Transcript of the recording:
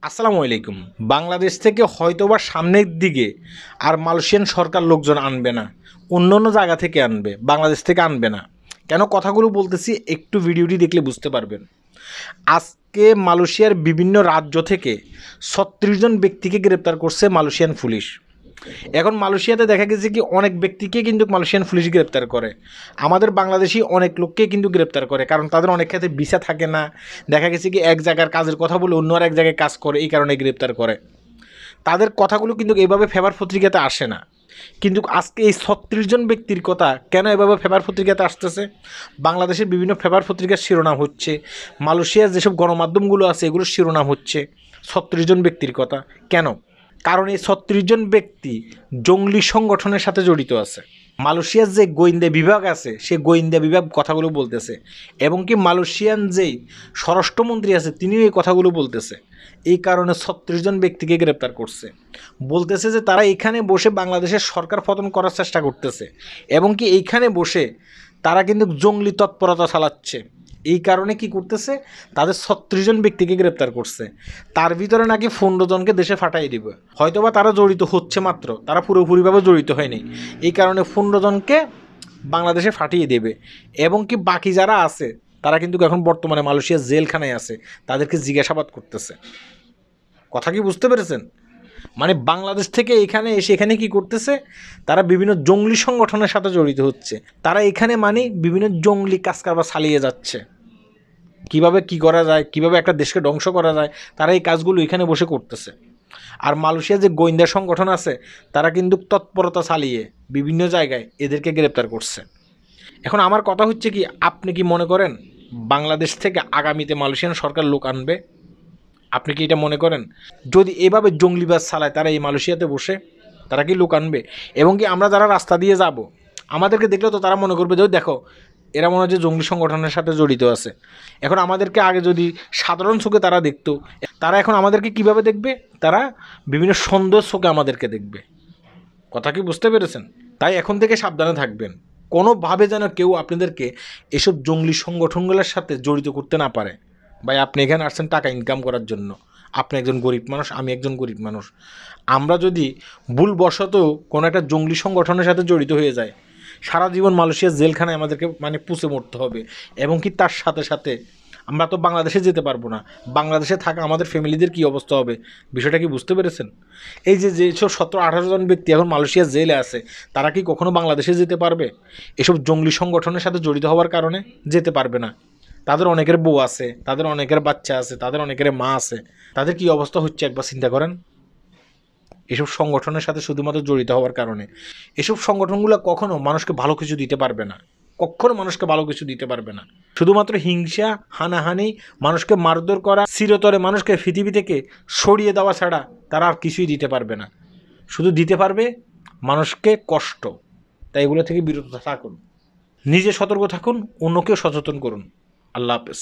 আসসালামু আলাইকুম। বাংলাদেশ থেকে হয়তোবা সামনের দিকে আর মালয়েশিয়ান সরকার লোকজন আনবে না, অন্য অন্য জায়গা থেকে আনবে, বাংলাদেশ থেকে আনবে না। কেন কথাগুলো বলতেছি একটু ভিডিওটি দেখলে বুঝতে পারবেন। আজকে মালয়েশিয়ার বিভিন্ন রাজ্য থেকে ৩৬ জন ব্যক্তিকে গ্রেপ্তার করছে মালয়েশিয়ান পুলিশ। এখন মালয়েশিয়াতে দেখা গেছে কি অনেক ব্যক্তিকে কিন্তু মালয়েশিয়ান পুলিশ গ্রেপ্তার করে, আমাদের বাংলাদেশি অনেক লোককে কিন্তু গ্রেপ্তার করে, কারণ তাদের অনেক ক্ষেত্রে ভিসা থাকে না। দেখা গেছে কি এক জায়গার কাজের কথা বলে অন্য আর এক জায়গায় কাজ করে, এই কারণে গ্রেপ্তার করে। তাদের কথাগুলো কিন্তু এইভাবে পেপার পত্রিকাতে আসে না। কিন্তু আজকে এই ৩৬ জন ব্যক্তির কথা কেন এভাবে পেপার পত্রিকাতে আসতেছে? বাংলাদেশের বিভিন্ন পেপার পত্রিকার শিরোনাম হচ্ছে, মালয়েশিয়ার যেসব গণমাধ্যমগুলো আছে এগুলোর শিরোনাম হচ্ছে ৩৬ জন ব্যক্তির কথা। কেন? কারণ এই ৩৬ জন ব্যক্তি জঙ্গলি সংগঠনের সাথে জড়িত আছে। মালয়েশিয়ার যে গোয়েন্দা বিভাগ আছে সে গোয়েন্দা বিভাগ কথাগুলো বলতেছে, এবং কি মালয়েশিয়ান যেই স্বরাষ্ট্রমন্ত্রী আছে তিনিও এই কথাগুলো বলতেছে। এই কারণে ৩৬ জন ব্যক্তিকে গ্রেপ্তার করছে। বলতেছে যে তারা এখানে বসে বাংলাদেশের সরকার পতন করার চেষ্টা করতেছে, এবং কি এইখানে বসে তারা কিন্তু জঙ্গলি তৎপরতা চালাচ্ছে। এই কারণে কি করতেছে, তাদের ৩৬ জন ব্যক্তিকে গ্রেপ্তার করছে। তার ভিতরে নাকি ১৫ জনকে দেশে ফাটাই দিবে। হয়তোবা তারা জড়িত হচ্ছে মাত্র, তারা পুরোপুরিভাবে জড়িত হয়নি। এই কারণে ১৫ জনকে বাংলাদেশে ফাটিয়ে দেবে, এবং কি বাকি যারা আছে তারা কিন্তু এখন বর্তমানে মালয়েশিয়ার জেলখানায় আছে, তাদেরকে জিজ্ঞাসাবাদ করতেছে। কথা কি বুঝতে পেরেছেন? মানে বাংলাদেশ থেকে এখানে এসে এখানে কি করতেছে, তারা বিভিন্ন জঙ্গলি সংগঠনের সাথে জড়িত হচ্ছে। তারা এখানে মানে বিভিন্ন জঙ্গলি কাজকারবার চালিয়ে যাচ্ছে। কিভাবে কি করা যায়, কিভাবে একটা দেশকে ধ্বংস করা যায়, তারা এই কাজগুলো এখানে বসে করতেছে। আর মালয়েশিয়ার যে গোয়েন্দা সংগঠন আছে তারা কিন্তু তৎপরতা চালিয়ে বিভিন্ন জায়গায় এদেরকে গ্রেপ্তার করছে। এখন আমার কথা হচ্ছে কি, আপনি কি মনে করেন বাংলাদেশ থেকে আগামীতে মালয়েশিয়ান সরকার লোক আনবে? আপনি কি এটা মনে করেন? যদি এভাবে জঙ্গলিবাজ চালায় তারা এই মালয়েশিয়াতে বসে, তারা কি লোক আনবে? এবং কি আমরা যারা রাস্তা দিয়ে যাব, আমাদেরকে দেখলে তো তারা মনে করবে যে দেখো এরা মনে হয় যে জঙ্গলি সংগঠনের সাথে জড়িত আছে। এখন আমাদেরকে আগে যদি সাধারণ চোখে তারা দেখতো, তারা এখন আমাদেরকে কিভাবে দেখবে? তারা বিভিন্ন সন্দেহ চোখে আমাদেরকে দেখবে। কথা কি বুঝতে পেরেছেন? তাই এখন থেকে সাবধানে থাকবেন, কোনোভাবে যেন কেউ আপনাদেরকে এসব জঙ্গলি সংগঠনগুলোর সাথে জড়িত করতে না পারে। ভাই আপনি এখানে আসছেন টাকা ইনকাম করার জন্য, আপনি একজন গরিব মানুষ, আমি একজন গরিব মানুষ। আমরা যদি ভুলবশত কোনো একটা জঙ্গলি সংগঠনের সাথে জড়িত হয়ে যায়, সারা জীবন মালয়েশিয়ার জেলখানায় আমাদেরকে মানে পুষে মরতে হবে, এবং কি তার সাথে সাথে আমরা তো বাংলাদেশে যেতে পারবো না। বাংলাদেশে থাকা আমাদের ফ্যামিলিদের কী অবস্থা হবে, বিষয়টা কি বুঝতে পেরেছেন? এই যে যেসব ১৭-১৮ জন ব্যক্তি এখন মালয়েশিয়ার জেলে আছে, তারা কি কখনো বাংলাদেশে যেতে পারবে? এসব জঙ্গলি সংগঠনের সাথে জড়িত হওয়ার কারণে যেতে পারবে না। তাদের অনেকের বউ আছে, তাদের অনেকের বাচ্চা আছে, তাদের অনেকের মা আছে, তাদের কি অবস্থা হচ্ছে একবার চিন্তা করেন। এসব সংগঠনের সাথে শুধুমাত্র জড়িত হওয়ার কারণে। এসব সংগঠনগুলো কখনো মানুষকে ভালো কিছু দিতে পারবে না, কখনো মানুষকে ভালো কিছু দিতে পারবে না। শুধুমাত্র হিংসা, হানাহানি, মানুষকে মারধর করা, চিরতরে মানুষকে পৃথিবী থেকে সরিয়ে দেওয়া ছাড়া তারা আর কিছুই দিতে পারবে না। শুধু দিতে পারবে মানুষকে কষ্ট। তাই এগুলো থেকে বিরত থাকুন, নিজে সতর্ক থাকুন, অন্যকেও সচেতন করুন। আল্লাহ হাফেজ।